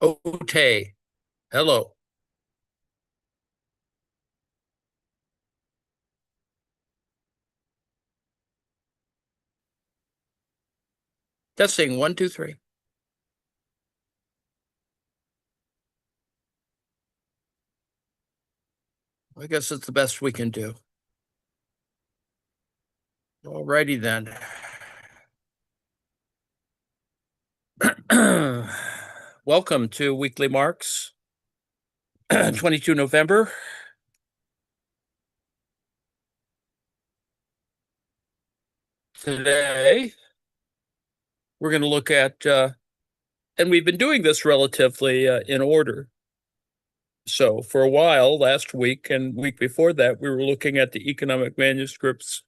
Ote, hello. Testing one, two, three. I guess it's the best we can do. Alrighty then. Welcome to Weekly Marks, 22 November. Today, we're going to look at, and we've been doing this relatively in order. So for a while, last week and week before that, we were looking at the economic manuscripts,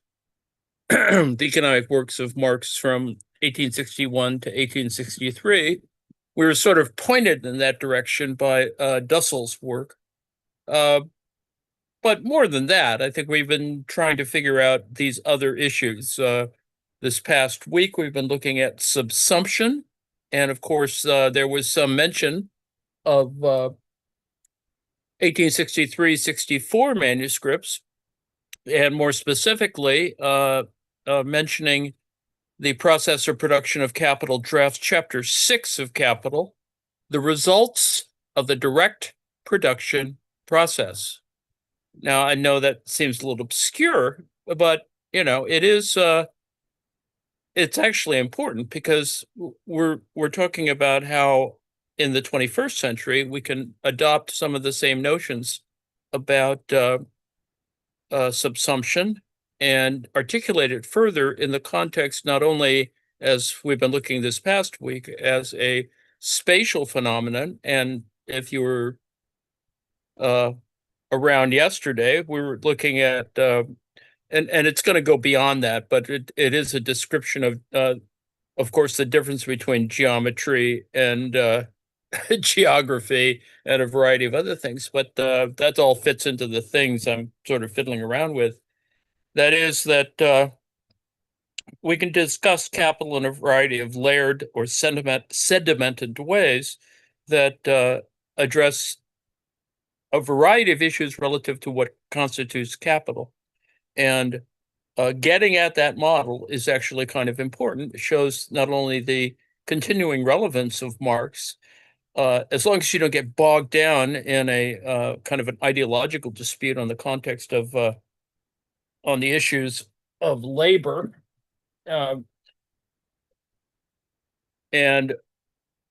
the economic works of Marx from 1861 to 1863. We were sort of pointed in that direction by Dussel's work. Uh, but more than that, I think we've been trying to figure out these other issues. This past week, we've been looking at subsumption. And of course, there was some mention of 1863-64 manuscripts, and more specifically, mentioning the process or production of capital, draft chapter 6 of Capital, the results of the direct production process. Now, I know that seems a little obscure, but it is it's actually important because we're talking about how in the 21st century we can adopt some of the same notions about subsumption and articulate it further in the context, not only as we've been looking this past week as a spatial phenomenon. And if you were uh, around yesterday, we were looking at, and it's going to go beyond that, but it is a description of course, the difference between geometry and geography and a variety of other things. But that all fits into the things I'm sort of fiddling around with. That is that we can discuss capital in a variety of layered or sedimented ways that address a variety of issues relative to what constitutes capital. And getting at that model is actually kind of important. It shows not only the continuing relevance of Marx, as long as you don't get bogged down in a kind of an ideological dispute on the context of on the issues of labor, uh, and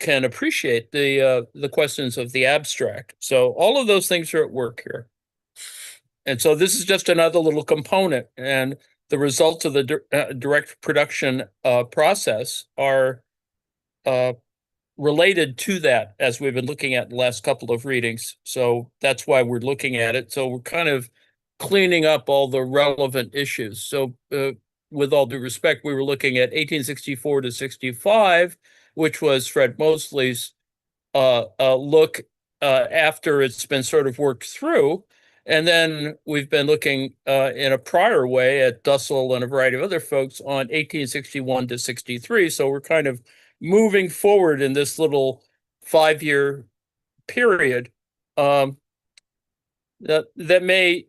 can appreciate the questions of the abstract. So all of those things are at work here. And so this is just another little component, and the results of the direct production process are uh, related to that, as we've been looking at the last couple of readings. So that's why we're looking at it. So we're kind of cleaning up all the relevant issues. So with all due respect, we were looking at 1864 to 65, which was Fred Mosley's look after it's been sort of worked through. And then we've been looking in a prior way at Dussel and a variety of other folks on 1861 to 63. So we're kind of moving forward in this little 5-year period, that may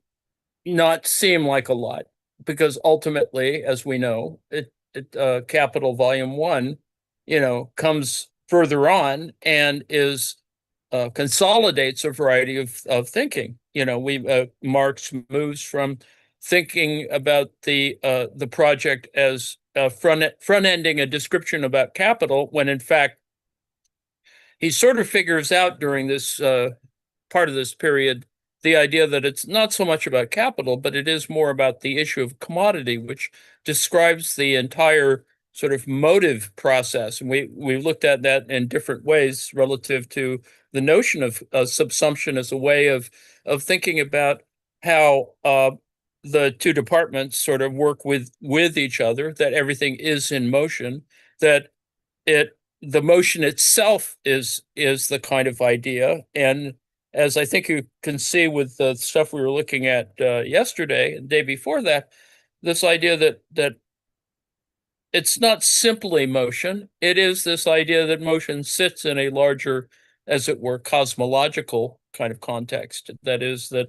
not seem like a lot, because ultimately, as we know, Capital Volume 1, comes further on and is consolidates a variety of thinking. Marx moves from thinking about the project as front ending a description about capital, when in fact he sort of figures out during this part of this period the idea that it's not so much about capital, but it is more about the issue of commodity, which describes the entire sort of motive process. And we looked at that in different ways relative to the notion of subsumption as a way of thinking about how the two departments sort of work with each other, that everything is in motion, that the motion itself is the kind of idea. And as I think you can see with the stuff we were looking at yesterday and the day before that, this idea that it's not simply motion. It is this idea that motion sits in a larger as it were, cosmological kind of context. That is that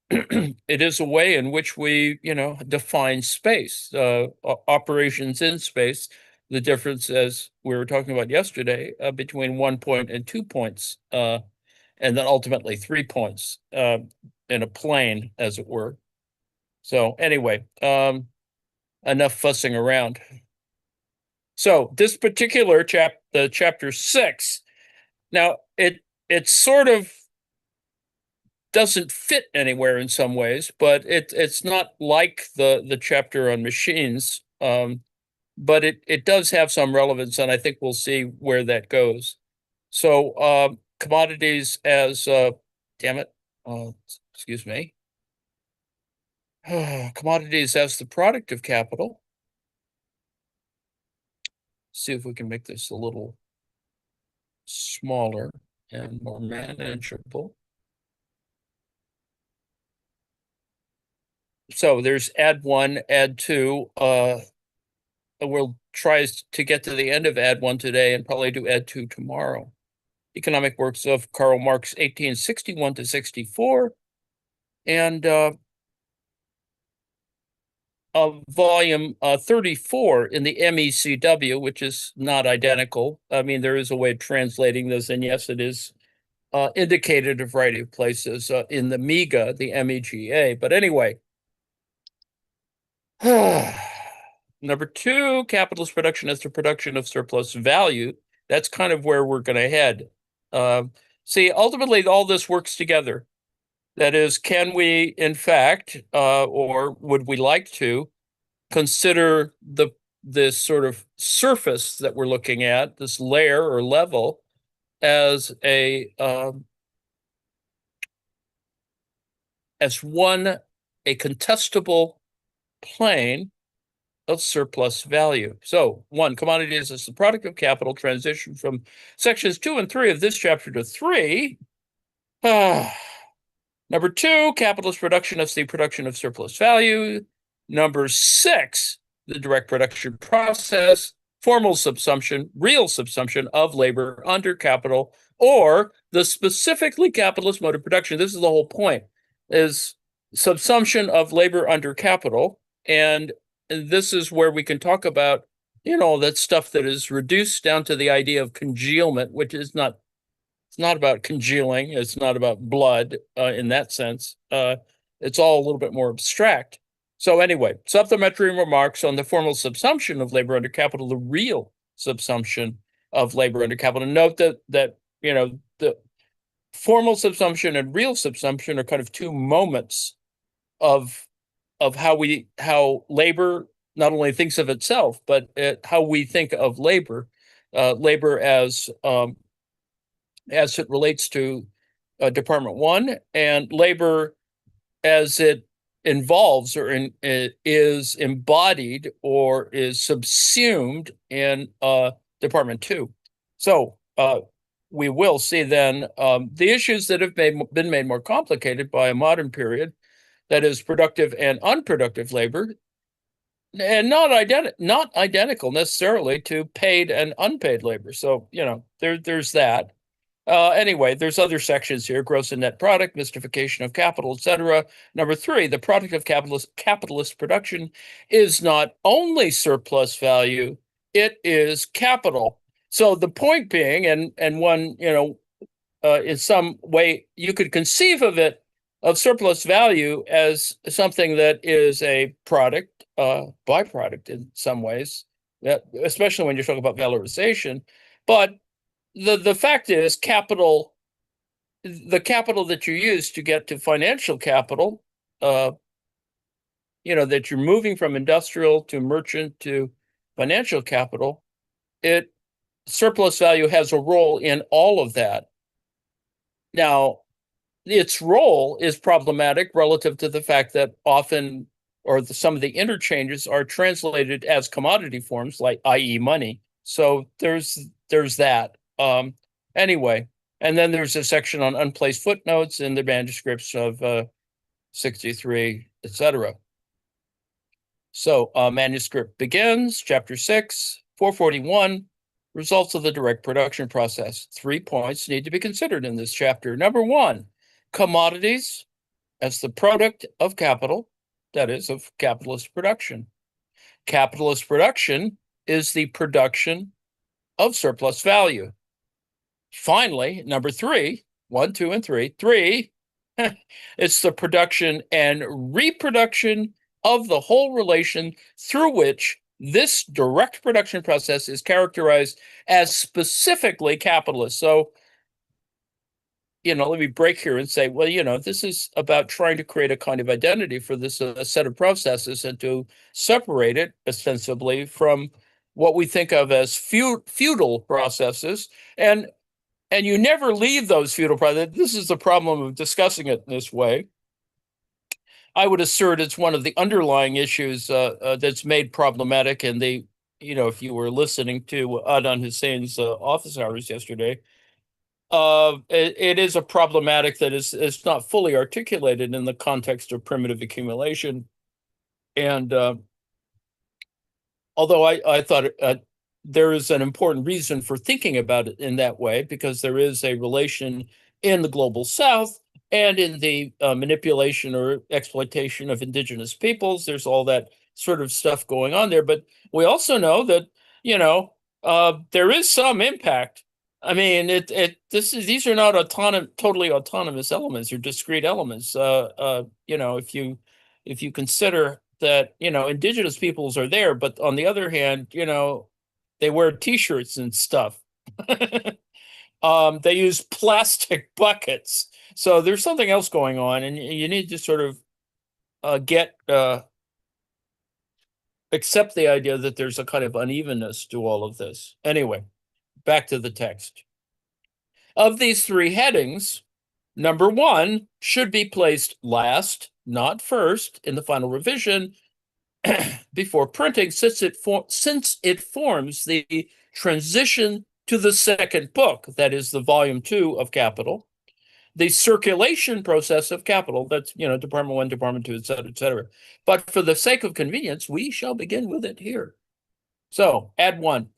it is a way in which we, define space, operations in space. The difference, as we were talking about yesterday, between 1 point and 2 points, and then ultimately 3 points in a plane, as it were. So anyway, enough fussing around. So this particular chapter 6, now it sort of doesn't fit anywhere in some ways, but it's not like the chapter on machines, but it does have some relevance, and I think we'll see where that goes. So commodities as damn it, excuse me, commodities as the product of capital. See if we can make this a little smaller and more manageable. So there's add 1, add 2. We'll try to get to the end of add 1 today and probably do add 2 tomorrow. Economic works of Karl Marx, 1861 to 64, and volume 34 in the MECW, which is not identical. I mean, there is a way of translating this, and yes, it is indicated a variety of places in the MEGA, the MEGA. But anyway, number 2, capitalist production as the production of surplus value. That's kind of where we're going to head. See, ultimately, all this works together. That is, can we, in fact, or would we like to consider this sort of surface that we're looking at, this layer or level, as a contestable plane of surplus value. So 1, commodities as the product of capital, transition from sections 2 and 3 of this chapter to 3. Number 2, capitalist production as the production of surplus value. Number 6, the direct production process, formal subsumption, real subsumption of labor under capital, or the specifically capitalist mode of production. This is the whole point, is subsumption of labor under capital. And this is where we can talk about, that stuff that is reduced down to the idea of congealment, which is not, it's not about congealing. It's not about blood in that sense. It's all a little bit more abstract. So anyway, supplementary remarks on the formal subsumption of labor under capital, the real subsumption of labor under capital. Note that the formal subsumption and real subsumption are kind of two moments of how labor not only thinks of itself, but how we think of labor, labor as it relates to Department 1, and labor as it involves or is embodied or is subsumed in Department 2. So we will see then the issues that have been made more complicated by a modern period, that is productive and unproductive labor, and not identical necessarily to paid and unpaid labor. So, there's that. Anyway, there's other sections here: gross and net product, mystification of capital, etc. Number 3, the product of capitalist production is not only surplus value, it is capital. So the point being, and one, in some way, you could conceive of it, of surplus value, as something that is a product, byproduct in some ways, especially when you're talking about valorization. But the fact is, the capital that you use to get to financial capital, that you're moving from industrial to merchant to financial capital, surplus value has a role in all of that. Now, its role is problematic relative to the fact that often, or some of the interchanges are translated as commodity forms, like i.e. money. So there's that. Anyway, and then there's a section on unplaced footnotes in the manuscripts of 63, etc. So manuscript begins, chapter 6, 441. results of the direct production process. 3 points need to be considered in this chapter. Number one, commodities as the product of capital, that is, of capitalist production. Capitalist production is the production of surplus value. Finally, number three, 1, 2, and 3, it's the production and reproduction of the whole relation through which this direct production process is characterized as specifically capitalist. So, let me break here and say, well, this is about trying to create a kind of identity for this set of processes and to separate it ostensibly from what we think of as feudal processes. And you never leave those feudal processes. This is the problem of discussing it in this way. I would assert it's one of the underlying issues that's made problematic. And if you were listening to Adnan Hussein's office hours yesterday, it is a problematic that is not fully articulated in the context of primitive accumulation. And although I thought there is an important reason for thinking about it in that way, because there is a relation in the global South and in the manipulation or exploitation of indigenous peoples. There's all that sort of stuff going on there. But we also know that, there is some impact. I mean, these are not totally autonomous elements or discrete elements. If you consider that, indigenous peoples are there, but on the other hand, they wear T-shirts and stuff. They use plastic buckets. So there's something else going on, and you need to sort of accept the idea that there's a kind of unevenness to all of this. Anyway, back to the text. Of these three headings, number one should be placed last, not first, in the final revision before printing, since it forms the transition to the second book, that is the volume 2 of Capital, the circulation process of capital. That's, Department 1, Department 2, et cetera, et cetera. But for the sake of convenience, we shall begin with it here. So, add 1,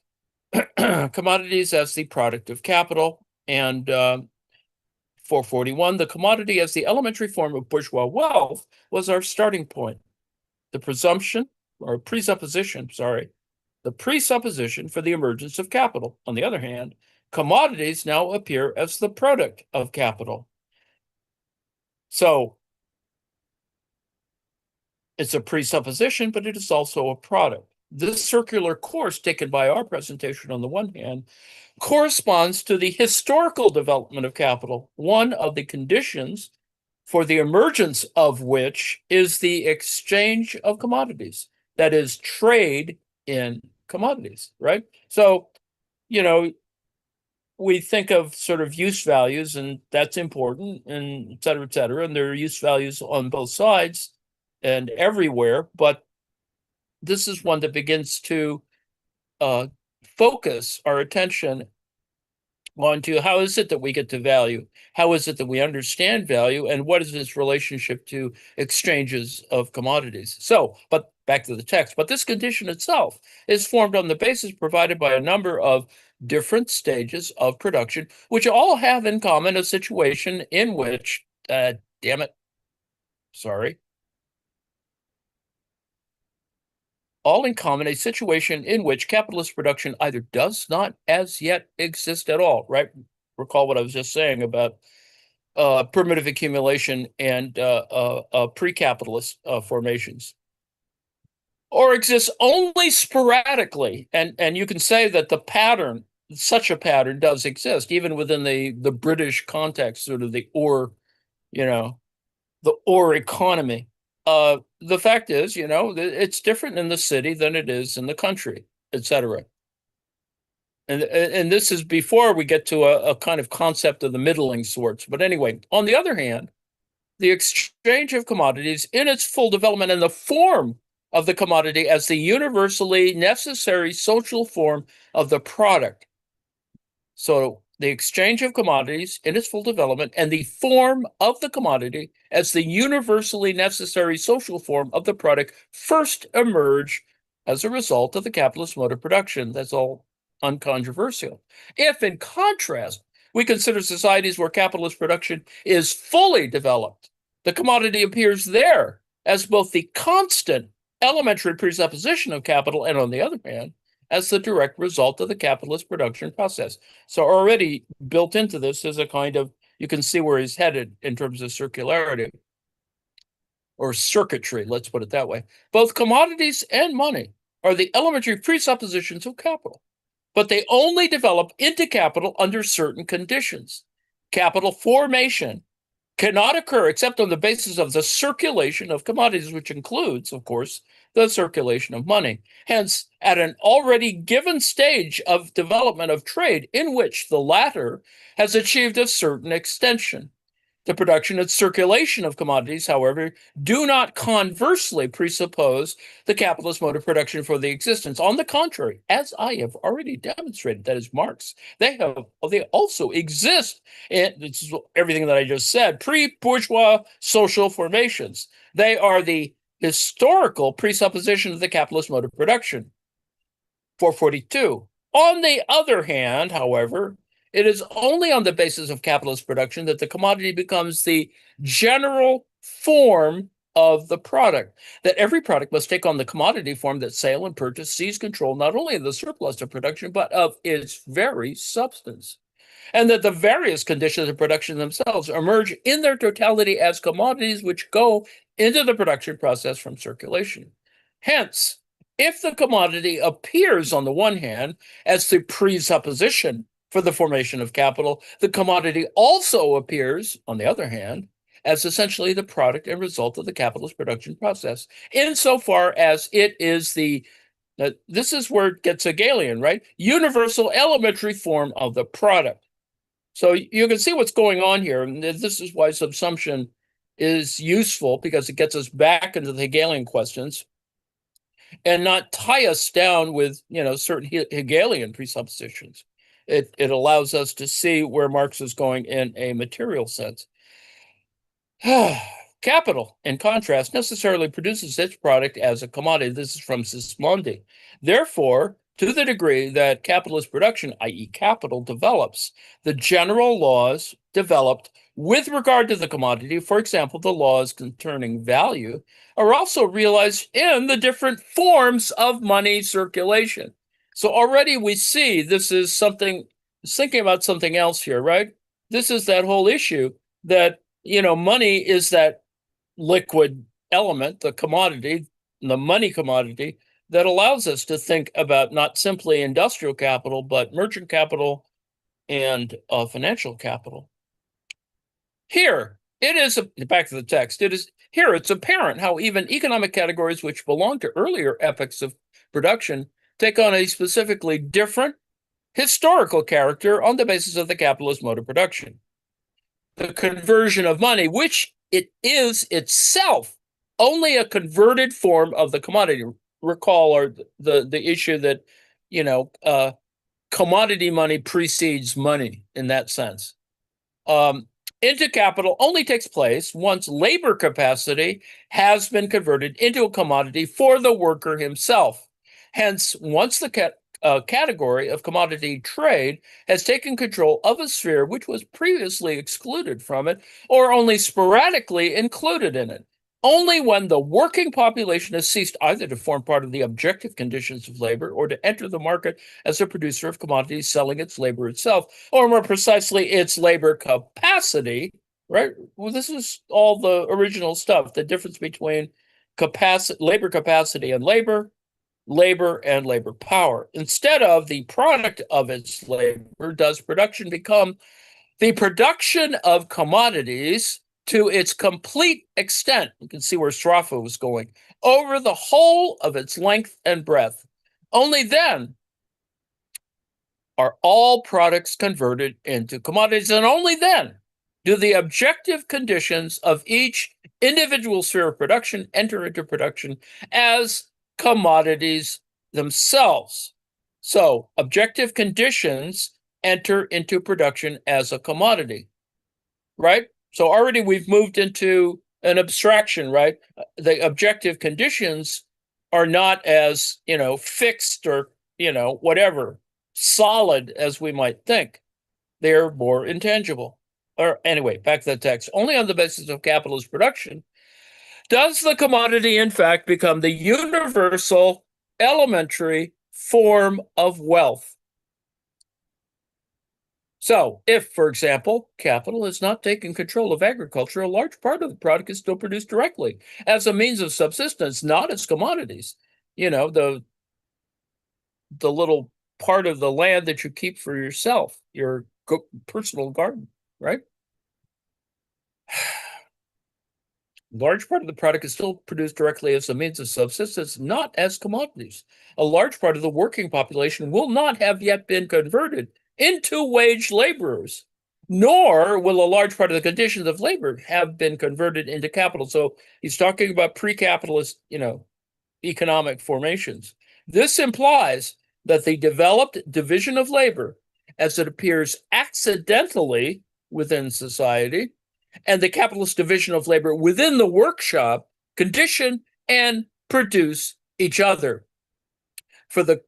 commodities as the product of capital, and 441, the commodity as the elementary form of bourgeois wealth was our starting point. The presupposition for the emergence of capital. On the other hand, commodities now appear as the product of capital. So it's a presupposition, but it is also a product. This circular course taken by our presentation on the one hand corresponds to the historical development of capital, one of the conditions for the emergence of which is the exchange of commodities, that is, trade in commodities, right? So, we think of sort of use values, and that's important, and et cetera, and there are use values on both sides and everywhere, but this is one that begins to focus our attention onto how is it that we get to value? How is it that we understand value? And what is its relationship to exchanges of commodities? So, but back to the text, but this condition itself is formed on the basis provided by a number of different stages of production, which all have in common a situation in which, all in common a situation in which capitalist production either does not as yet exist at all, right? Recall what I was just saying about primitive accumulation and pre-capitalist formations, or exists only sporadically. And you can say that such a pattern does exist, even within the British context, sort of the ore economy. The fact is, it's different in the city than it is in the country, et cetera. And this is before we get to a kind of concept of the middling sorts. But anyway, on the other hand, the exchange of commodities in its full development and the form of the commodity as the universally necessary social form of the product. So the exchange of commodities in its full development and the form of the commodity as the universally necessary social form of the product first emerge as a result of the capitalist mode of production. That's all uncontroversial. If, in contrast, we consider societies where capitalist production is fully developed, the commodity appears there as both the constant elementary presupposition of capital and, on the other hand, as the direct result of the capitalist production process. So already built into this is a kind of, you can see where he's headed in terms of circularity or circuitry, let's put it that way. Both commodities and money are the elementary presuppositions of capital, but they only develop into capital under certain conditions. Capital formation cannot occur except on the basis of the circulation of commodities, which includes, of course, the circulation of money. Hence, at an already given stage of development of trade in which the latter has achieved a certain extension, the production and circulation of commodities, however, do not conversely presuppose the capitalist mode of production for the existence. On the contrary, as I have already demonstrated, that is Marx, they also exist, and this is everything that I just said, pre-bourgeois social formations. They are the historical presupposition of the capitalist mode of production. 442. On the other hand, however, it is only on the basis of capitalist production that the commodity becomes the general form of the product, that every product must take on the commodity form that sale and purchase seize control not only of the surplus of production, but of its very substance, and that the various conditions of production themselves emerge in their totality as commodities which go into the production process from circulation. Hence, if the commodity appears on the one hand as the presupposition for the formation of capital, the commodity also appears, on the other hand, as essentially the product and result of the capitalist production process, insofar as it is this is where it gets Hegelian, right? Universal elementary form of the product. So you can see what's going on here, and this is why subsumption is useful, because it gets us back into the Hegelian questions and not tie us down with, certain Hegelian presuppositions. It allows us to see where Marx is going in a material sense. Capital, in contrast, necessarily produces its product as a commodity. This is from Sismondi. Therefore, to the degree that capitalist production, i.e. capital, develops, the general laws developed with regard to the commodity, for example, the laws concerning value, are also realized in the different forms of money circulation. So already we see this is something, thinking about something else here, right? This is that whole issue that, money is that liquid element, the commodity, the money commodity, that allows us to think about not simply industrial capital, but merchant capital and financial capital. Here, it is, back to the text, it's apparent how even economic categories which belong to earlier epochs of production take on a specifically different historical character on the basis of the capitalist mode of production. The conversion of money, which it is itself only a converted form of the commodity. Recall, or the issue that, commodity money precedes money in that sense. Into capital only takes place once labor capacity has been converted into a commodity for the worker himself. Hence, once the category of commodity trade has taken control of a sphere which was previously excluded from it or only sporadically included in it. Only when the working population has ceased either to form part of the objective conditions of labor or to enter the market as a producer of commodities selling its labor itself, or more precisely, its labor capacity, right? Well, this is all the original stuff, the difference between labor capacity and labor and labor power. Instead of the product of its labor, does production become the production of commodities to its complete extent. You can see where Straffa was going, over the whole of its length and breadth. Only then are all products converted into commodities, and only then do the objective conditions of each individual sphere of production enter into production as commodities themselves. So objective conditions enter into production as a commodity, right? So already we've moved into an abstraction, right? The objective conditions are not as, fixed or, whatever. solid as we might think. They're more intangible. Or anyway, back to the text. Only on the basis of capitalist production does the commodity, in fact, become the universal, elementary form of wealth. So, if, for example, capital has not taken control of agriculture, a large part of the product is still produced directly as a means of subsistence, not as commodities. You know, the little part of the land that you keep for yourself, your personal garden, right? Large part of the product is still produced directly as a means of subsistence, not as commodities. A large part of the working population will not have yet been converted into wage laborers, nor will a large part of the conditions of labor have been converted into capital. So he's talking about pre-capitalist, economic formations. This implies that the developed division of labor, as it appears accidentally within society, and the capitalist division of labor within the workshop condition and produce each other. For the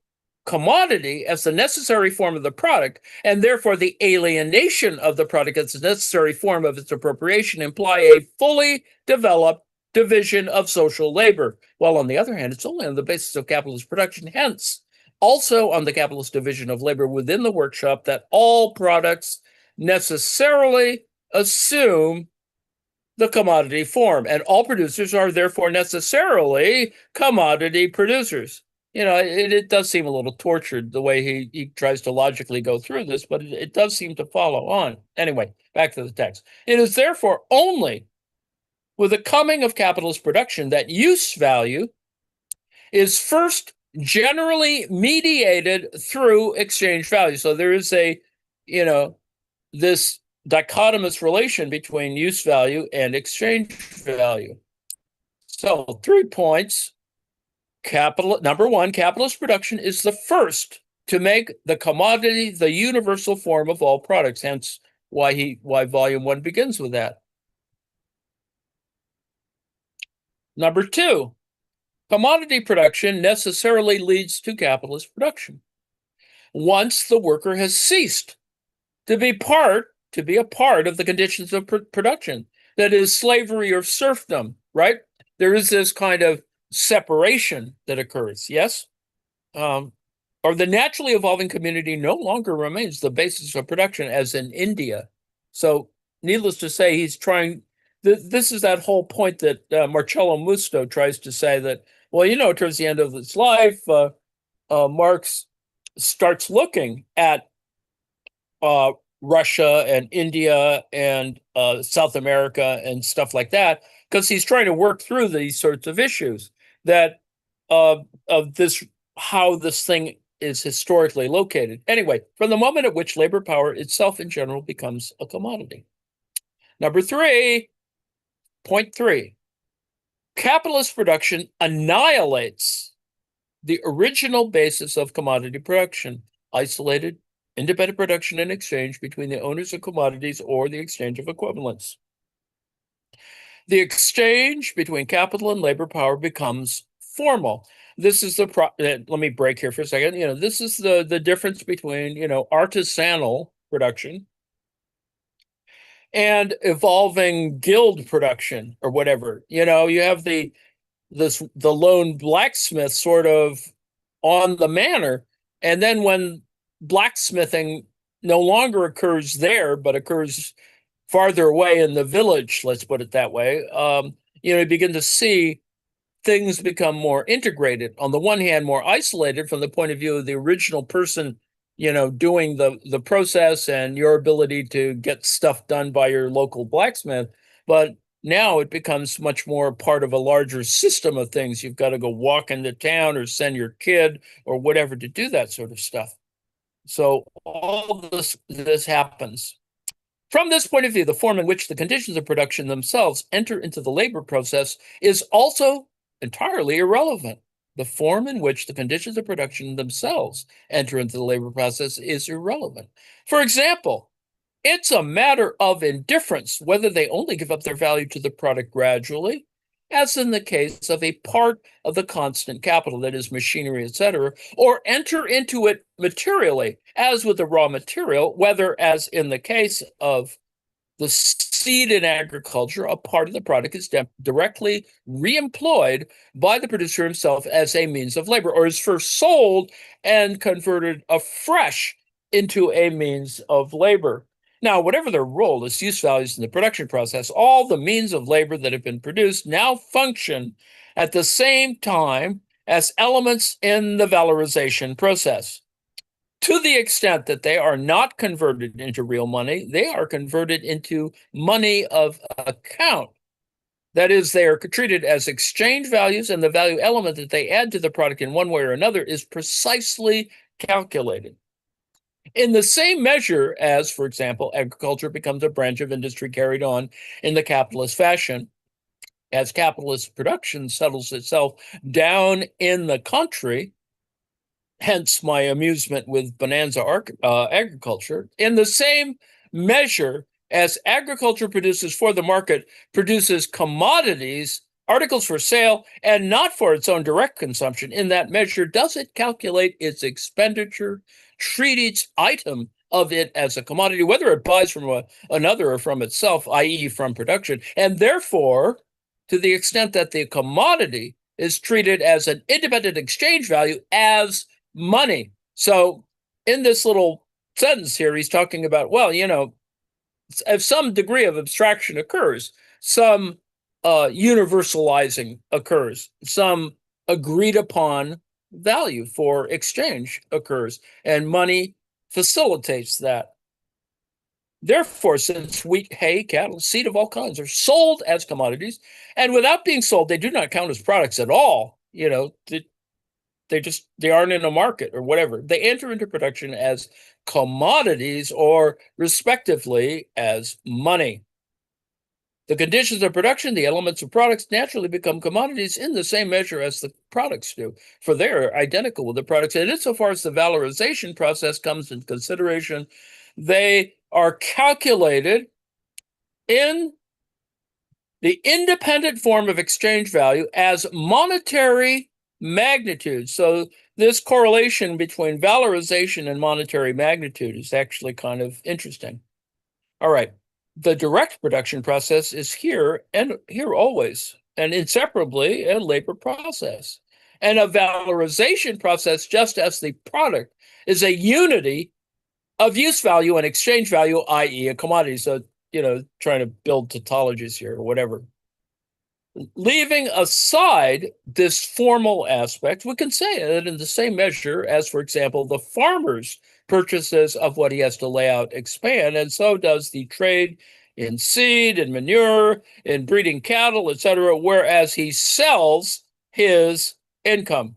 commodity as the necessary form of the product, and therefore the alienation of the product as the necessary form of its appropriation, imply a fully developed division of social labor. While on the other hand, it's only on the basis of capitalist production, hence also on the capitalist division of labor within the workshop, that all products necessarily assume the commodity form, and all producers are therefore necessarily commodity producers. It does seem a little tortured the way he tries to logically go through this, but it does seem to follow on. Anyway, back to the text. It is therefore only with the coming of capitalist production that use value is first generally mediated through exchange value. So there is this dichotomous relation between use value and exchange value. So 3 points. Number one, capitalist production is the first to make the commodity the universal form of all products. Hence why volume 1 begins with that. Number two, commodity production necessarily leads to capitalist production. Once the worker has ceased to be a part of the conditions of production, that is slavery or serfdom, right? There is this kind of separation that occurs, yes? Or the naturally evolving community no longer remains the basis of production, as in India. So needless to say, he's trying, this is that whole point that Marcello Musto tries to say that, well, towards the end of his life, Marx starts looking at Russia and India and South America and stuff like that, because he's trying to work through these sorts of issues that of this, how this thing is historically located. Anyway, from the moment at which labor power itself in general becomes a commodity. Number three, point three, capitalist production annihilates the original basis of commodity production, isolated, independent production and exchange between the owners of commodities or the exchange of equivalents. The exchange between capital and labor power becomes formal. This is let me break here for a second. This is the difference between, artisanal production and evolving guild production or whatever. You have the lone blacksmith sort of on the manor, and then when blacksmithing no longer occurs there, but occurs farther away in the village, let's put it that way, you begin to see things become more integrated. On the one hand, more isolated from the point of view of the original person, doing the process and your ability to get stuff done by your local blacksmith. But now it becomes much more part of a larger system of things. You've got to go walk into town or send your kid or whatever to do that sort of stuff. So all this happens. From this point of view, the form in which the conditions of production themselves enter into the labor process is also entirely irrelevant. The form in which the conditions of production themselves enter into the labor process is irrelevant. For example, it's a matter of indifference whether they only give up their value to the product gradually as in the case of a part of the constant capital, that is machinery, etc., or enter into it materially, as with the raw material, whether, as in the case of the seed in agriculture, a part of the product is directly reemployed by the producer himself as a means of labor, or is first sold and converted afresh into a means of labor. Now, whatever their role as use values in the production process, all the means of labor that have been produced now function at the same time as elements in the valorization process. To the extent that they are not converted into real money, they are converted into money of account. That is, they are treated as exchange values, and the value element that they add to the product in one way or another is precisely calculated. In the same measure as, for example, agriculture becomes a branch of industry carried on in the capitalist fashion, as capitalist production settles itself down in the country, hence my amusement with bonanza agriculture, in the same measure as agriculture produces for the market, produces commodities, articles for sale, and not for its own direct consumption. In that measure, does it calculate its expenditure, treat each item of it as a commodity, whether it buys from another or from itself, i.e., from production, and therefore, to the extent that the commodity is treated as an independent exchange value, as money. So in this little sentence here, he's talking about, well, if some degree of abstraction occurs, some universalizing occurs, some agreed upon value for exchange occurs, and money facilitates that. Therefore, since wheat, hay, cattle, seed of all kinds are sold as commodities, and without being sold, they do not count as products at all. They aren't in a market or whatever. They enter into production as commodities, or respectively as money. The conditions of production, the elements of products, naturally become commodities in the same measure as the products do, for they're identical with the products. And insofar as the valorization process comes into consideration, they are calculated in the independent form of exchange value as monetary magnitude. So this correlation between valorization and monetary magnitude is actually kind of interesting. All right. The direct production process is here and here always, and inseparably a labor process. And a valorization process, just as the product, is a unity of use value and exchange value, i.e., a commodity. So, trying to build tautologies here or whatever. Leaving aside this formal aspect, we can say that in the same measure as, for example, the farmer's purchases of what he has to lay out expand, and so does the trade in seed and manure, in breeding cattle, etc., whereas he sells his income.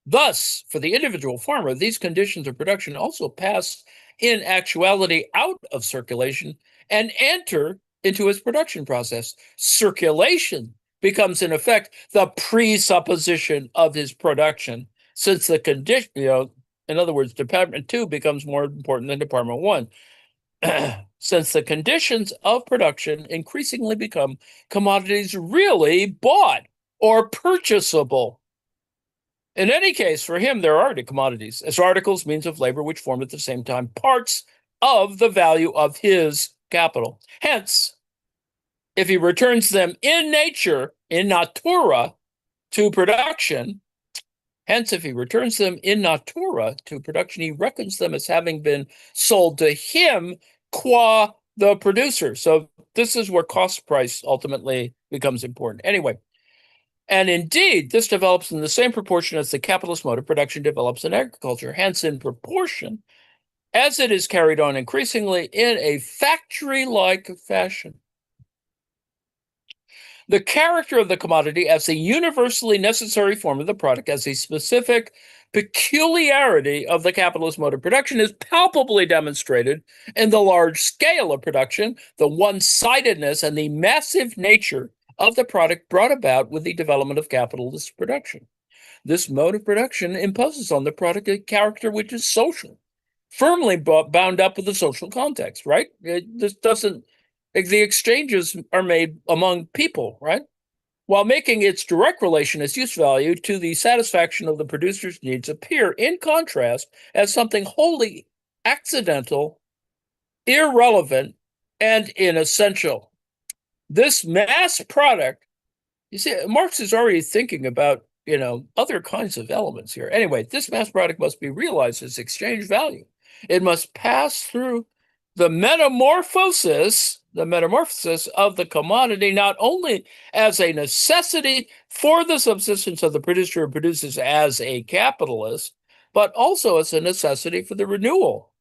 Thus, for the individual farmer, these conditions of production also pass in actuality out of circulation and enter into his production process. Circulation becomes, in effect, the presupposition of his production, since the condition, in other words, Department 2 becomes more important than Department 1. Since the conditions of production increasingly become commodities really bought or purchasable. In any case, for him, there are commodities as articles, means of labor, which form at the same time parts of the value of his capital. Hence, if he returns them in nature, in natura, to production, he reckons them as having been sold to him qua the producer. So this is where cost price ultimately becomes important. Anyway, and indeed, this develops in the same proportion as the capitalist mode of production develops in agriculture. Hence, in proportion as it is carried on increasingly in a factory-like fashion. The character of the commodity as a universally necessary form of the product, as a specific peculiarity of the capitalist mode of production, is palpably demonstrated in the large scale of production, the one-sidedness and the massive nature of the product brought about with the development of capitalist production. This mode of production imposes on the product a character which is social, firmly bound up with the social context, right? This doesn't The exchanges are made among people, right? While making its direct relation as use value to the satisfaction of the producer's needs appear, in contrast, as something wholly accidental, irrelevant, and inessential. This mass product, you see, Marx is already thinking about, other kinds of elements here. Anyway, this mass product must be realized as exchange value. It must pass through the metamorphosis of the commodity, not only as a necessity for the subsistence of the producer who produces as a capitalist, but also as a necessity for the renewal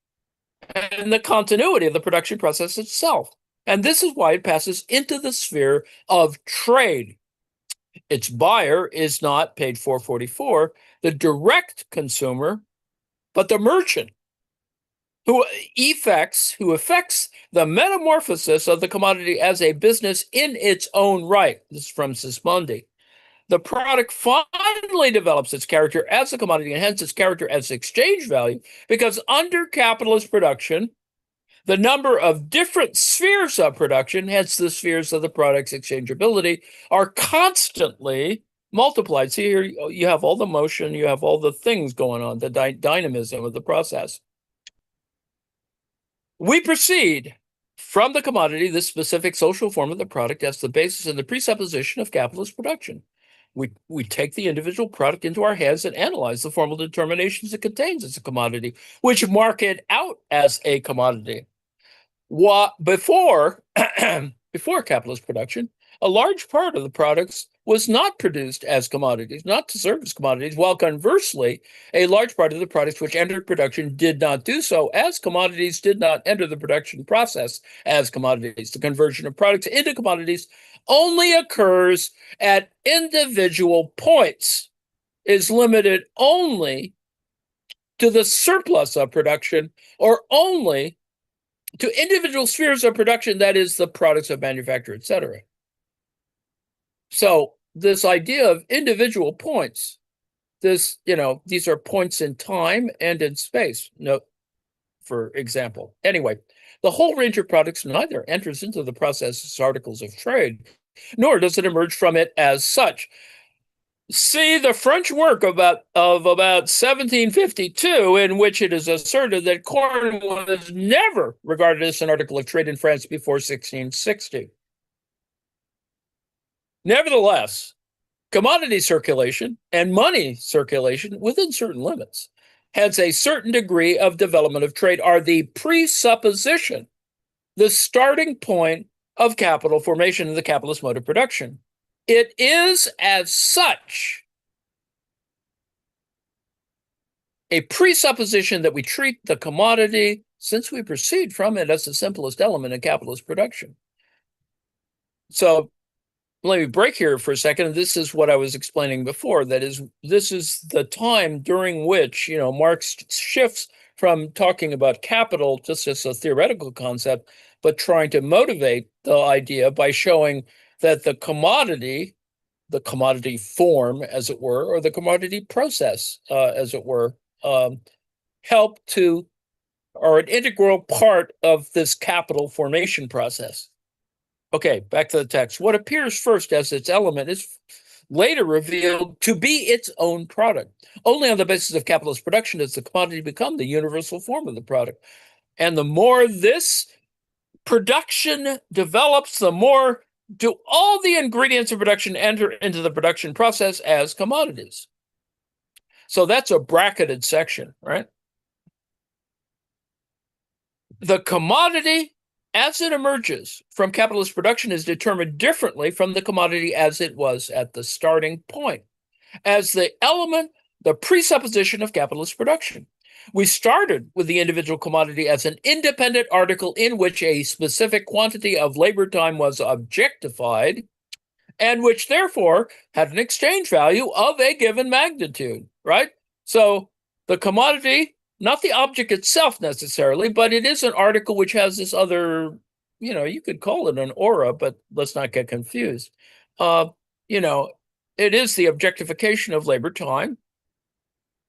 and the continuity of the production process itself. And this is why it passes into the sphere of trade. Its buyer is not, page 444, the direct consumer, but the merchant who affects the metamorphosis of the commodity as a business in its own right. This is from Sismondi. The product finally develops its character as a commodity and hence its character as exchange value, because under capitalist production, the number of different spheres of production, hence the spheres of the product's exchangeability, are constantly multiplied. See, here you have all the motion, you have all the things going on, the dynamism of the process. We proceed from the commodity, this specific social form of the product, as the basis and the presupposition of capitalist production. We take the individual product into our heads and analyze the formal determinations it contains as a commodity, which mark it out as a commodity. Before capitalist production, a large part of the products was not produced as commodities, not to serve as commodities, while conversely, a large part of the products which entered production did not do so as commodities, did not enter the production process as commodities. The conversion of products into commodities only occurs at individual points, is limited only to the surplus of production, or only to individual spheres of production, that is, the products of manufacture, etc. So this idea of individual points, these are points in time and in space, for example. Anyway, the whole range of products neither enters into the process as articles of trade, nor does it emerge from it as such. See the French work of about 1752, in which it is asserted that corn was never regarded as an article of trade in France before 1660. Nevertheless, commodity circulation and money circulation, within certain limits, hence a certain degree of development of trade, are the presupposition, the starting point of capital formation in the capitalist mode of production. It is, as such, a presupposition that we treat the commodity, since we proceed from it, as the simplest element in capitalist production. So let me break here for a second. This is what I was explaining before. That is, this is the time during which, Marx shifts from talking about capital just as a theoretical concept, but trying to motivate the idea by showing that the commodity form, as it were, or the commodity process, as it were, help to, or an integral part of this capital formation process. Okay, back to the text. What appears first as its element is later revealed to be its own product. Only on the basis of capitalist production does the commodity become the universal form of the product. And the more this production develops, the more do all the ingredients of production enter into the production process as commodities. So that's a bracketed section, right? The commodity, as it emerges from capitalist production, is determined differently from the commodity as it was at the starting point, as the element, the presupposition of capitalist production. We started with the individual commodity as an independent article in which a specific quantity of labor time was objectified, and which therefore had an exchange value of a given magnitude, right? So the commodity, not the object itself necessarily, but it is an article which has this other, you could call it an aura, but let's not get confused. It is the objectification of labor time.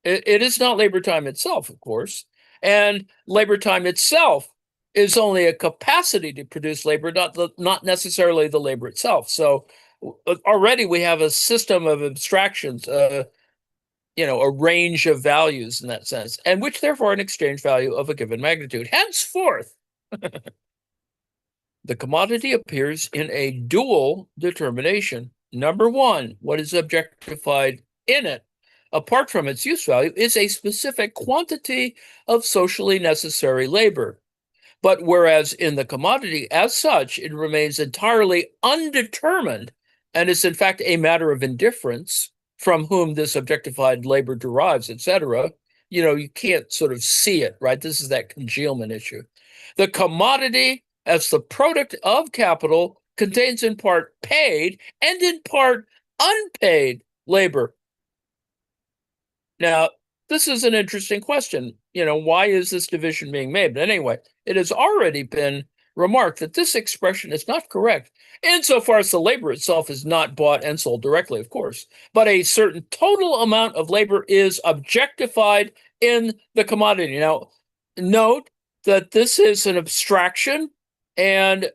It is not labor time itself, of course. And labor time itself is only a capacity to produce labor, not necessarily the labor itself. So already we have a system of abstractions, a range of values in that sense, and which therefore an exchange value of a given magnitude. Henceforth, the commodity appears in a dual determination. Number one, what is objectified in it, apart from its use value, is a specific quantity of socially necessary labor. But whereas in the commodity as such, it remains entirely undetermined and is in fact a matter of indifference from whom this objectified labor derives, etc., you can't sort of see it, right? This is that congealment issue. The commodity as the product of capital contains in part paid and in part unpaid labor. Now, this is an interesting question. Why is this division being made? But anyway, it has already been remarked that this expression is not correct, insofar as the labor itself is not bought and sold directly, of course, but a certain total amount of labor is objectified in the commodity. Now, note that this is an abstraction, and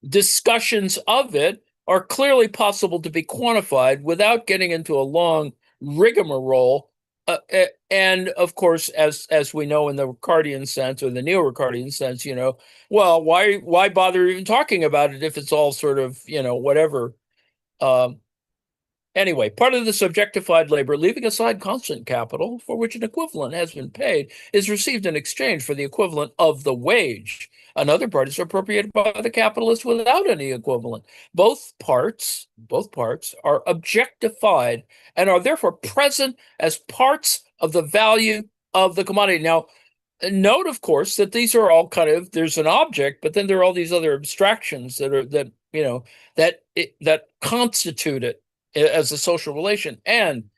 discussions of it are clearly possible to be quantified without getting into a long rigmarole. And of course, as we know in the Ricardian sense or the neo-Ricardian sense, well, why bother even talking about it if it's all sort of whatever. Anyway, part of this objectified labor, leaving aside constant capital for which an equivalent has been paid, is received in exchange for the equivalent of the wage. Another part is appropriated by the capitalist without any equivalent. Both parts are objectified and are therefore present as parts of the value of the commodity. Now, note, of course, that these are all there's an object, but then there are all these other abstractions that constitute it as a social relation. And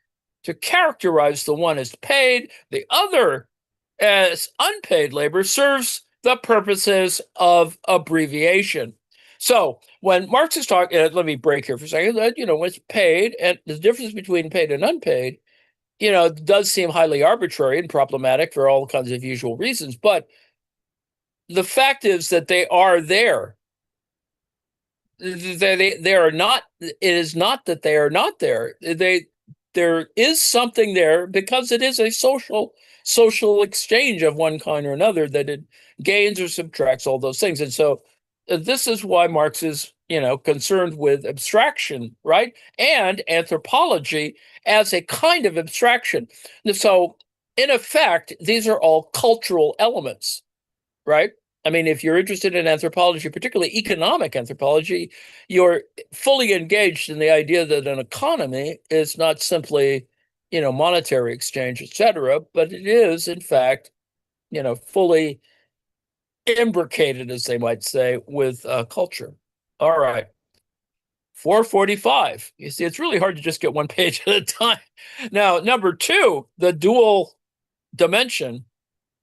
to characterize the one as paid, the other as unpaid labor serves the purposes of abbreviation. So when Marx is talking, let me break here for a second, when it's paid, and the difference between paid and unpaid, does seem highly arbitrary and problematic for all kinds of usual reasons. But the fact is that they are there. They are not. It is not that they are not there. There is something there because it is a social exchange of one kind or another, that it gains or subtracts all those things. And so this is why Marx is concerned with abstraction, right, and anthropology as a kind of abstraction. So in effect, these are all cultural elements, right? I mean, if you're interested in anthropology, particularly economic anthropology, you're fully engaged in the idea that an economy is not simply, monetary exchange, etc., but it is, in fact, fully imbricated, as they might say, with culture. All right. 445. You see, it's really hard to just get one page at a time. Now, number two, the dual dimension.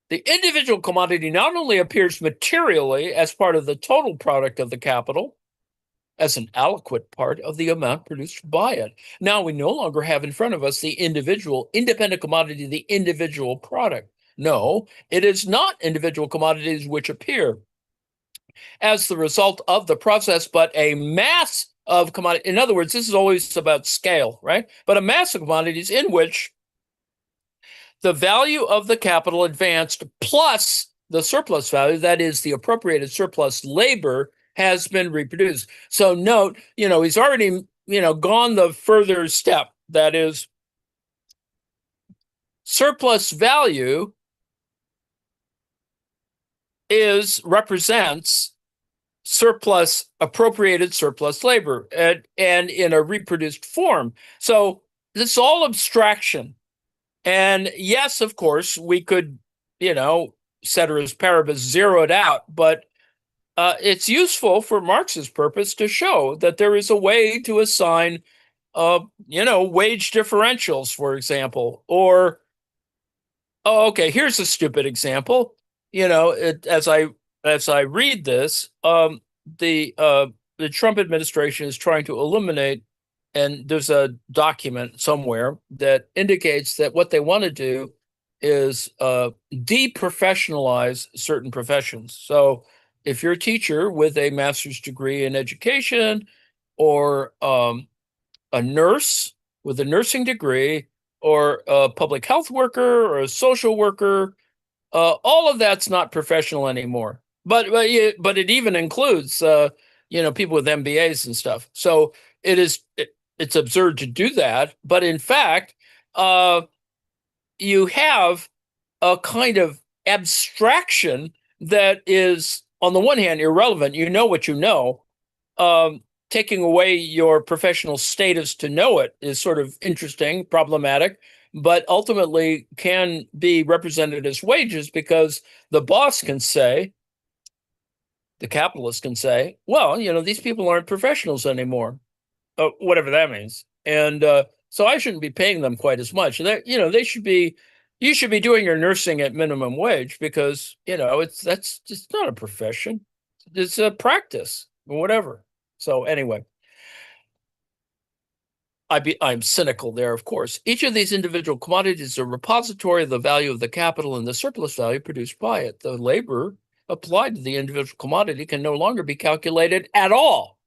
The individual commodity not only appears materially as part of the total product of the capital, as an aliquot part of the amount produced by it. Now we no longer have in front of us the individual, independent commodity, the individual product. No, it is not individual commodities which appear as the result of the process, but a mass of commodity. In other words, this is always about scale, right? But a mass of commodities in which the value of the capital advanced plus the surplus value, that is the appropriated surplus labor, has been reproduced. So note, he's already, gone the further step. That is, surplus value represents appropriated surplus labor and in a reproduced form. So this is all abstraction. And yes, of course, we could, ceteris paribus, zero it out, but it's useful for Marx's purpose to show that there is a way to assign, wage differentials, for example, or, here's a stupid example. As I read this, the Trump administration is trying to eliminate, and there's a document somewhere that indicates that what they want to do is deprofessionalize certain professions. So if you're a teacher with a master's degree in education, or a nurse with a nursing degree, or a public health worker, or a social worker, all of that's not professional anymore. But it even includes people with MBAs and stuff. So it's absurd to do that. But in fact, you have a kind of abstraction that is, on the one hand, irrelevant. You know what you know. Um, Taking away your professional status to know it is sort of interesting, problematic, but ultimately can be represented as wages, because the boss can say, the capitalist can say, well, these people aren't professionals anymore, whatever that means. And so I shouldn't be paying them quite as much. They should be, you should be doing your nursing at minimum wage, because, that's just not a profession. It's a practice or whatever. So anyway, I'm cynical there, of course. Each of these individual commodities is a repository of the value of the capital and the surplus value produced by it. The labor applied to the individual commodity can no longer be calculated at all,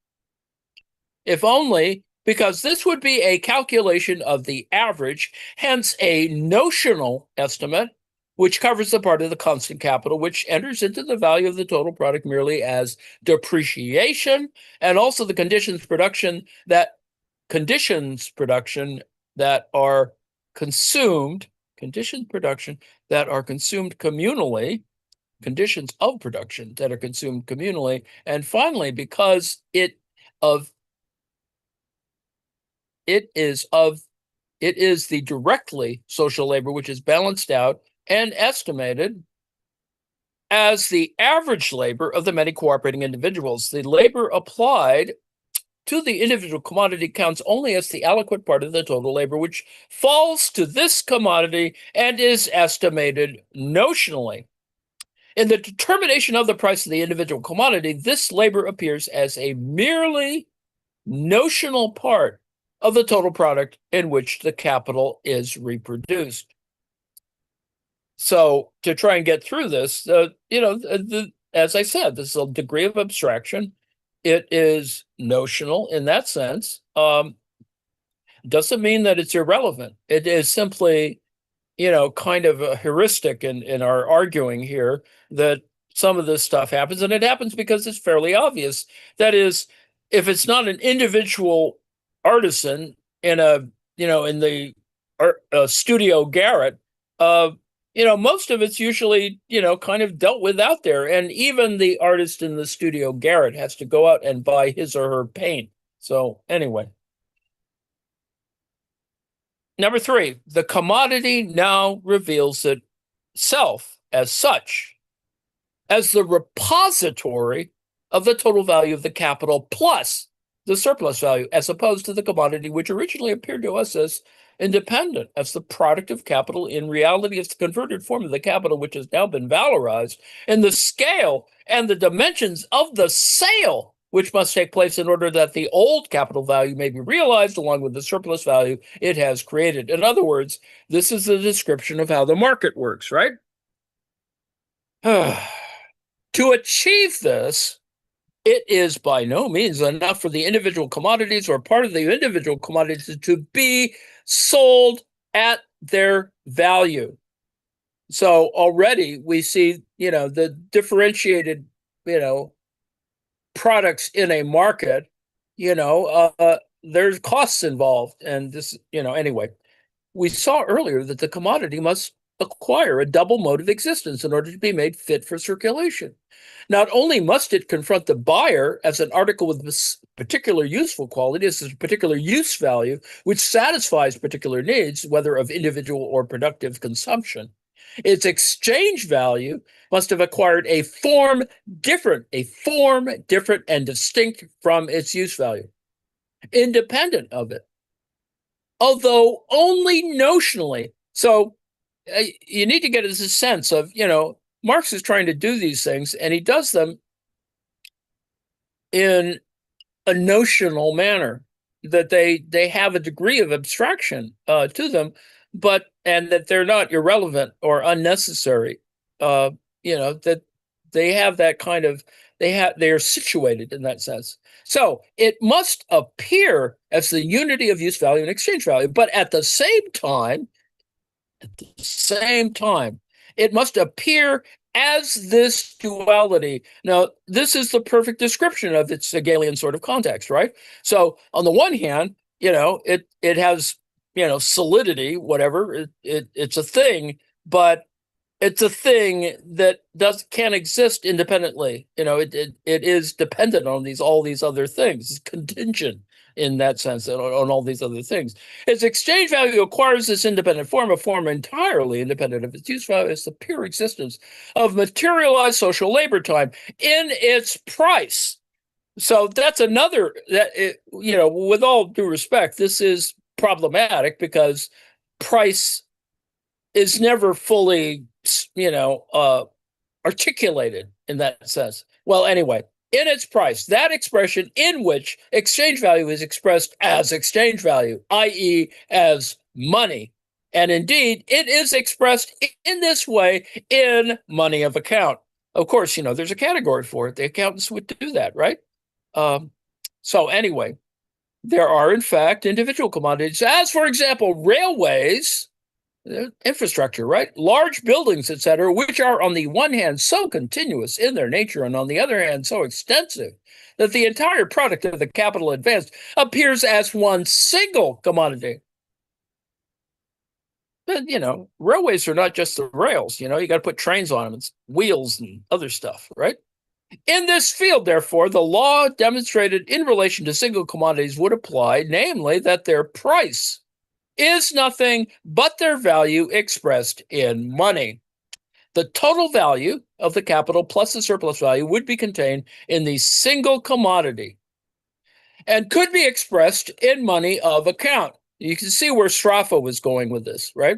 if only because this would be a calculation of the average, hence a notional estimate, which covers the part of the constant capital which enters into the value of the total product merely as depreciation, and also the conditions production that are consumed, communally, conditions of production that are consumed communally, and finally, because it is the directly social labor which is balanced out and estimated as the average labor of the many cooperating individuals. The labor applied to the individual commodity counts only as the aliquot part of the total labor which falls to this commodity and is estimated notionally. In the determination of the price of the individual commodity, this labor appears as a merely notional part of the total product in which the capital is reproduced. So to try and get through this, as I said, this is a degree of abstraction. It is notional in that sense. Doesn't mean that it's irrelevant. It is simply, kind of a heuristic in our arguing here that some of this stuff happens, and it happens because it's fairly obvious. That is, if it's not an individual artisan in the studio garret, most of it's usually, kind of dealt with out there. And even the artist in the studio garret has to go out and buy his or her paint. So anyway. Number 3, the commodity now reveals itself as such, as the repository of the total value of the capital plus the surplus value, as opposed to the commodity which originally appeared to us as independent, as the product of capital. In reality, it's the converted form of the capital which has now been valorized in the scale and the dimensions of the sale, which must take place in order that the old capital value may be realized along with the surplus value it has created. In other words, this is the description of how the market works, right? To achieve this, it is by no means enough for the individual commodities or part of the individual commodities to be sold at their value. So already we see, the differentiated, products in a market, there's costs involved. And this, anyway, we saw earlier that the commodity must acquire a double mode of existence in order to be made fit for circulation. Not only must it confront the buyer as an article with this particular useful quality, as a particular use value, which satisfies particular needs, whether of individual or productive consumption. Its exchange value must have acquired a form different and distinct from its use value, independent of it, although only notionally. So you need to get a sense of, Marx is trying to do these things, and he does them in a notional manner, that they have a degree of abstraction to them, and that they're not irrelevant or unnecessary. Uh, that they have that kind of they are situated in that sense. So it must appear as the unity of use value and exchange value, but at the same time, it must appear as this duality. Now, this is the perfect description of its Hegelian sort of context, right? So, on the one hand, it has solidity, whatever. It's a thing, but it's a thing that can't exist independently. It is dependent on all these other things. It's contingent in that sense on all these other things. Its exchange value acquires this independent form, a form entirely independent of its use value. It's the pure existence of materialized social labor time in its price. So that's another with all due respect, this is problematic because price is never fully, articulated in that sense. Well, anyway, in its price, that expression in which exchange value is expressed as exchange value, i.e., as money. And indeed, it is expressed in this way in money of account. Of course, there's a category for it. The accountants would do that, right? So, anyway, there are, in fact, individual commodities, as, for example, railways, infrastructure, right? Large buildings, etc., which are on the one hand so continuous in their nature and on the other hand so extensive that the entire product of the capital advanced appears as one single commodity. But, railways are not just the rails, you got to put trains on them, it's wheels and other stuff, right? In this field, therefore, the law demonstrated in relation to single commodities would apply, namely that their price is nothing but their value expressed in money. The total value of the capital plus the surplus value would be contained in the single commodity and could be expressed in money of account. You can see where Straffa was going with this, right?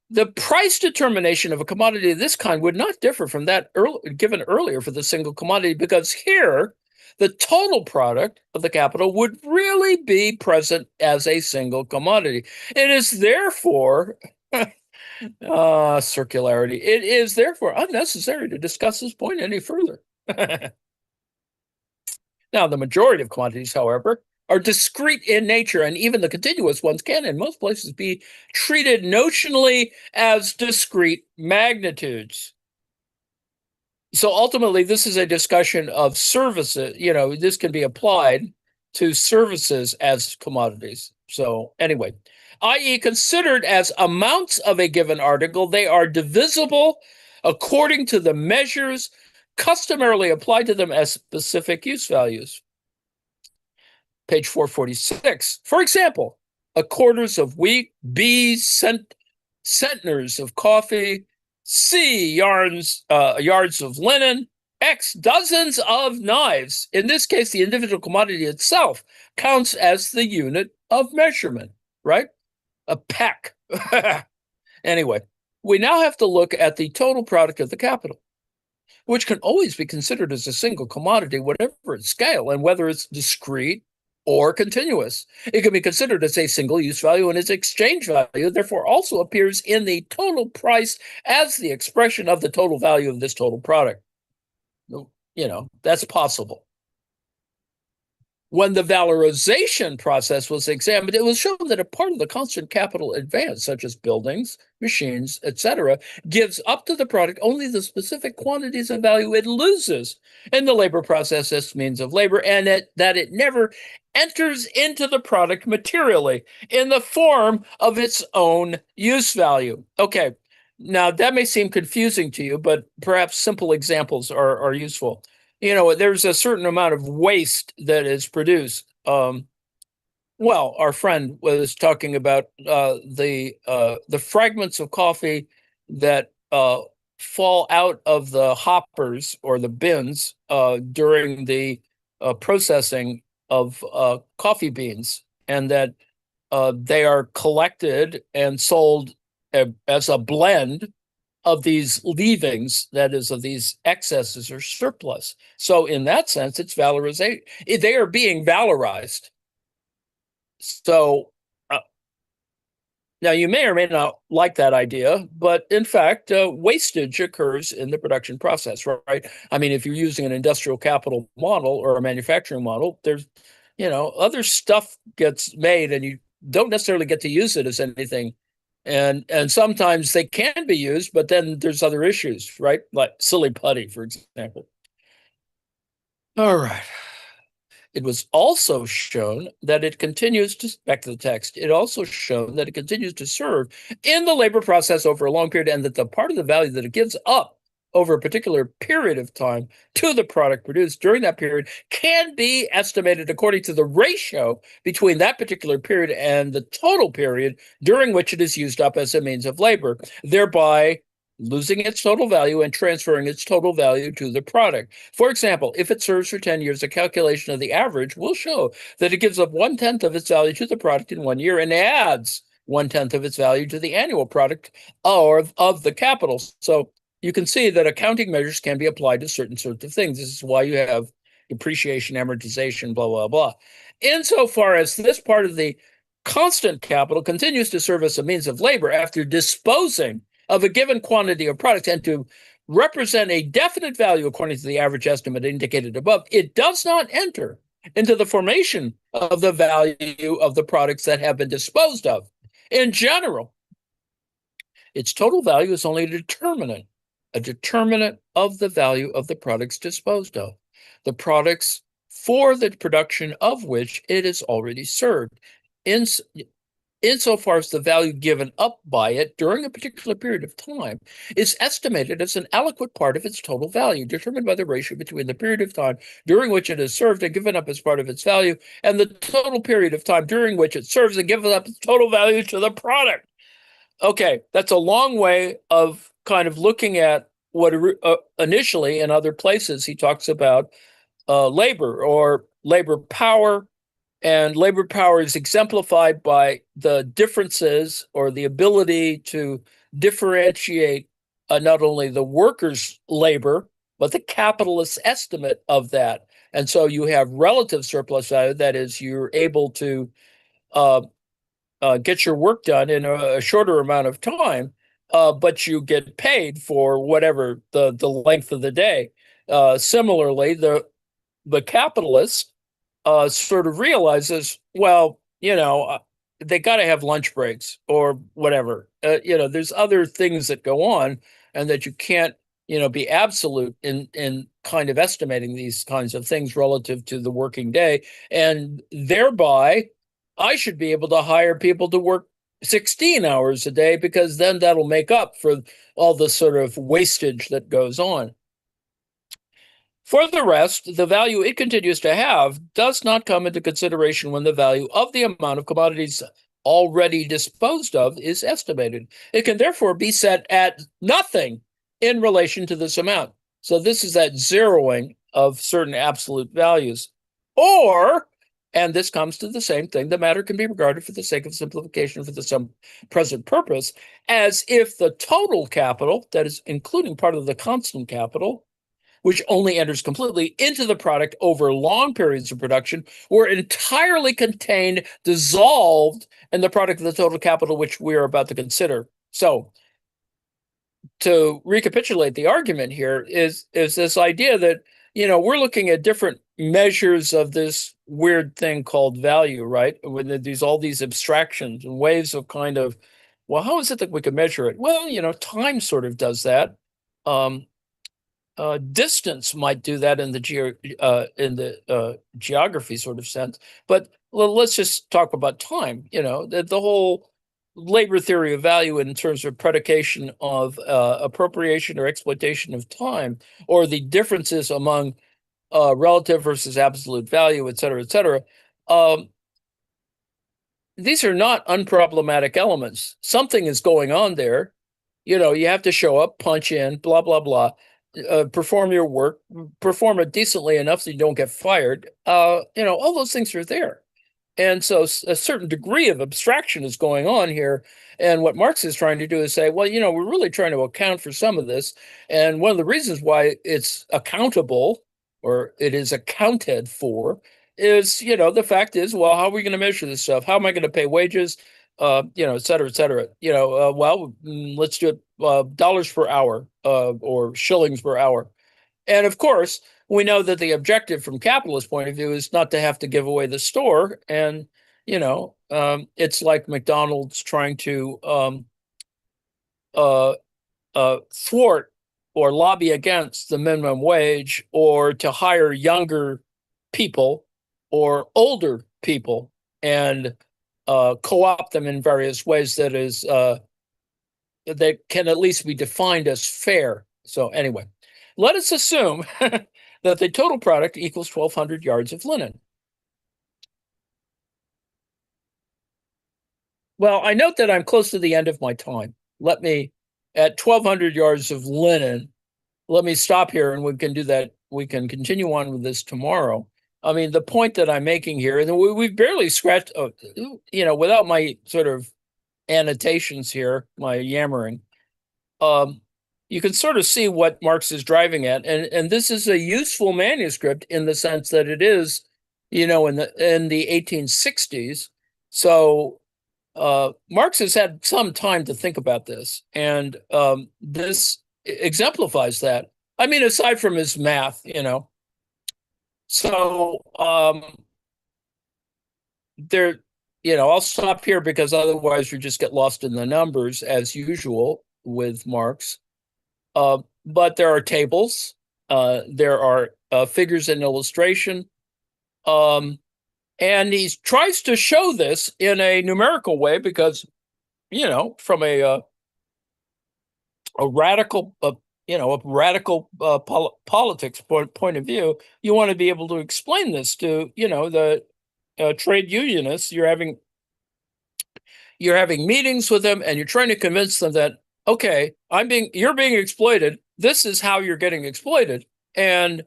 The price determination of a commodity of this kind would not differ from that given earlier for the single commodity, because here the total product of the capital would really be present as a single commodity. It is therefore circularity. It is therefore unnecessary to discuss this point any further. Now, the majority of commodities, however, are discrete in nature, and even the continuous ones can, in most places, be treated notionally as discrete magnitudes. So ultimately, this is a discussion of services. This can be applied to services as commodities. So anyway, i.e., considered as amounts of a given article, they are divisible according to the measures customarily applied to them as specific use values. Page 446. For example, a quarters of wheat, B centners of coffee, C yards of linen, X dozens of knives. In this case, the individual commodity itself counts as the unit of measurement, right? A peck. Anyway, we now have to look at the total product of the capital, which can always be considered as a single commodity, whatever its scale, and whether it's discrete or continuous. It can be considered as a single use value, and its exchange value therefore also appears in the total price as the expression of the total value of this total product. That's possible. When the valorization process was examined, it was shown that a part of the constant capital advance, such as buildings, machines, etc., gives up to the product only the specific quantities of value it loses in the labor process as means of labor, and that it never enters into the product materially in the form of its own use value. Okay, now that may seem confusing to you, but perhaps simple examples are useful. There's a certain amount of waste that is produced. Well, our friend was talking about the fragments of coffee that fall out of the hoppers or the bins during the processing of coffee beans, and that they are collected and sold as a blend of these leavings, that is, of these excesses or surplus. So in that sense, it's valorization. They are being valorized. So Now, you may or may not like that idea, but in fact, wastage occurs in the production process, right? I mean, if you're using an industrial capital model or a manufacturing model, there's, other stuff gets made and you don't necessarily get to use it as anything. And sometimes they can be used, but then there's other issues, right? Like silly putty, for example. All right. It was also shown that it continues to, back to the text, it also shown that it continues to serve in the labor process over a long period, and that the part of the value that it gives up over a particular period of time to the product produced during that period can be estimated according to the ratio between that particular period and the total period during which it is used up as a means of labor, thereby losing its total value and transferring its total value to the product. For example, if it serves for 10 years, a calculation of the average will show that it gives up 1/10 of its value to the product in 1 year and adds 1/10 of its value to the annual product of the capital. So you can see that accounting measures can be applied to certain sorts of things. This is why you have depreciation, amortization, blah, blah, blah. Insofar as this part of the constant capital continues to serve as a means of labor after disposing of a given quantity of products and to represent a definite value according to the average estimate indicated above, it does not enter into the formation of the value of the products that have been disposed of. In general, its total value is only a determinant of the value of the products disposed of, the products for the production of which it is already served. In, insofar as the value given up by it during a particular period of time is estimated as an aliquot part of its total value, determined by the ratio between the period of time during which it is served and given up as part of its value, and the total period of time during which it serves and gives up its total value to the product. Okay, that's a long way of kind of looking at what initially in other places he talks about labor or labor power, and labor power is exemplified by the differences or the ability to differentiate not only the worker's labor, but the capitalist's estimate of that. And so you have relative surplus value, that is, you're able to uh, get your work done in a shorter amount of time, but you get paid for whatever the length of the day. Similarly, the capitalist sort of realizes, well, they got to have lunch breaks or whatever. There's other things that go on, and that you can't, be absolute in kind of estimating these kinds of things relative to the working day, and thereby, I should be able to hire people to work 16 hours a day because then that'll make up for all the sort of wastage that goes on. For the rest, the value it continues to have does not come into consideration when the value of the amount of commodities already disposed of is estimated. It can therefore be set at nothing in relation to this amount. So this is that zeroing of certain absolute values. Or, and this comes to the same thing, the matter can be regarded for the sake of simplification for some present purpose as if the total capital, that is including part of the constant capital, which only enters completely into the product over long periods of production, were entirely contained, dissolved in the product of the total capital, which we are about to consider. So, to recapitulate the argument here is this idea that, we're looking at different measures of this weird thing called value, right? When there's all these abstractions and ways of kind of, well, how is it that we can measure it? Well, time sort of does that. Distance might do that in the geography sort of sense, but let's just talk about time. The whole labor theory of value in terms of predication of appropriation or exploitation of time, or the differences among relative versus absolute value, et cetera, et cetera. These are not unproblematic elements. Something is going on there. You have to show up, punch in, blah, blah, blah. Perform your work, perform it decently enough so you don't get fired. All those things are there. And so a certain degree of abstraction is going on here. And what Marx is trying to do is say, well, we're really trying to account for some of this. And one of the reasons why it's accountable, or it is accounted for, is, the fact is, well, how are we going to measure this stuff? How am I going to pay wages? et cetera, et cetera. Let's do it dollars per hour or shillings per hour. And of course, we know that the objective from capitalist point of view is not to have to give away the store. And, it's like McDonald's trying to uh, thwart or lobby against the minimum wage or to hire younger people or older people and co-opt them in various ways that can at least be defined as fair. So anyway, let us assume that the total product equals 1,200 yards of linen. Well, I note that I'm close to the end of my time. At 1,200 yards of linen, let me stop here and we can do that. We can continue on with this tomorrow. I mean, the point that I'm making here, and we've barely scratched, without my sort of annotations here, my yammering, um, you can sort of see what Marx is driving at. And this is a useful manuscript in the sense that it is, in the 1860s. So Marx has had some time to think about this, and this exemplifies that. I mean, aside from his math. So there, I'll stop here because otherwise you just get lost in the numbers as usual with Marx. But there are tables, there are figures and illustration. And he tries to show this in a numerical way because, from a radical, politics point of view, you want to be able to explain this to, the trade unionists. You're having meetings with them, and you're trying to convince them that, okay, you're being exploited. This is how you're getting exploited, and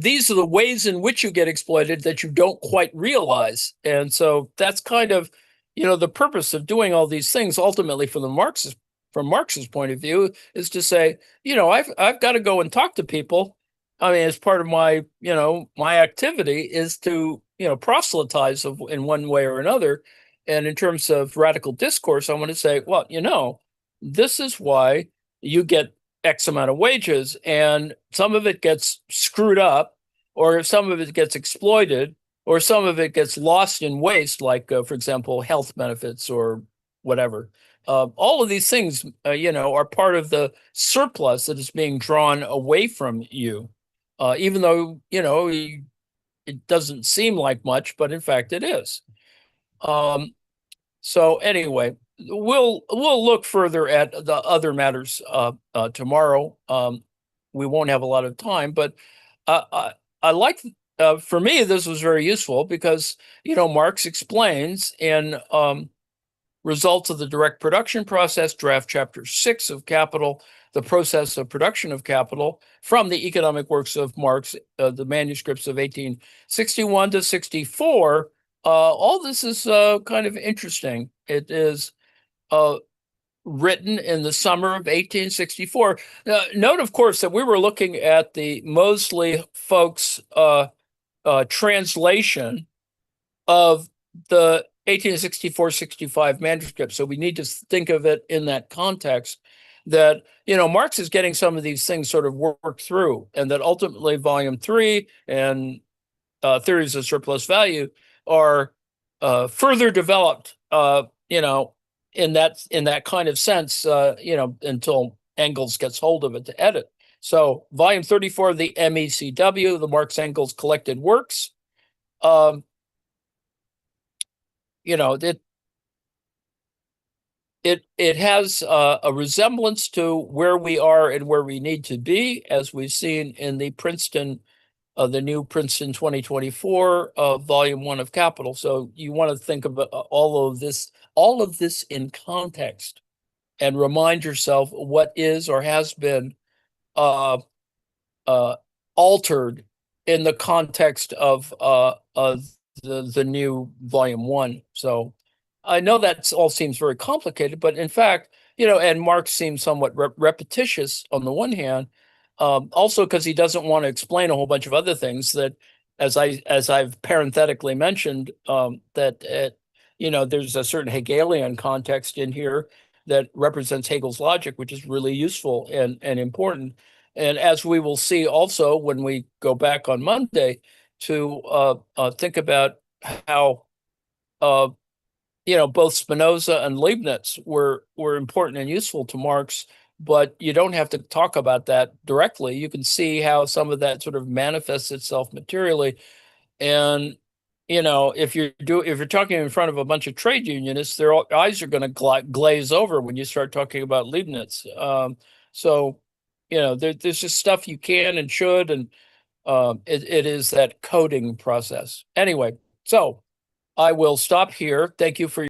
these are the ways in which you get exploited that you don't quite realize. And so that's kind of, the purpose of doing all these things ultimately from Marx's point of view is to say, I've got to go and talk to people. I mean, as part of my, my activity is to, proselytize in one way or another. And in terms of radical discourse, I want to say, well, this is why you get X amount of wages, and some of it gets screwed up, or some of it gets exploited, or some of it gets lost in waste, like, for example, health benefits or whatever. All of these things, are part of the surplus that is being drawn away from you, even though, it doesn't seem like much, but in fact it is. So anyway, we'll look further at the other matters tomorrow. We won't have a lot of time, but I like. For me, this was very useful because Marx explains in Results of the Direct Production Process, draft chapter 6 of Capital, the process of production of capital from the economic works of Marx, the manuscripts of 1861 to 64. All this is kind of interesting. It is written in the summer of 1864. Note, of course, that we were looking at the Mosley folks' translation of the 1864-65 manuscript. So we need to think of it in that context, that, Marx is getting some of these things sort of worked through, and that ultimately volume 3 and theories of surplus value are further developed, in that kind of sense, until Engels gets hold of it to edit. So volume 34 of the MECW, the Marx Engels Collected Works, it has a resemblance to where we are and where we need to be, as we've seen in the new Princeton 2024 volume 1 of Capital. So you want to think of all of this in context, and remind yourself what is or has been altered in the context of the new volume 1. So I know that all seems very complicated, but in fact, and Marx seems somewhat repetitious on the one hand, also because he doesn't want to explain a whole bunch of other things that, as I've parenthetically mentioned, that there's a certain Hegelian context in here that represents Hegel's logic, which is really useful and important. And as we will see also when we go back on Monday to think about how both Spinoza and Leibniz were important and useful to Marx, but you don't have to talk about that directly. You can see how some of that sort of manifests itself materially. And if you're talking in front of a bunch of trade unionists, their eyes are going to glaze over when you start talking about Leibniz. So there's just stuff you can and should, and it is that coding process. Anyway, so I will stop here. Thank you for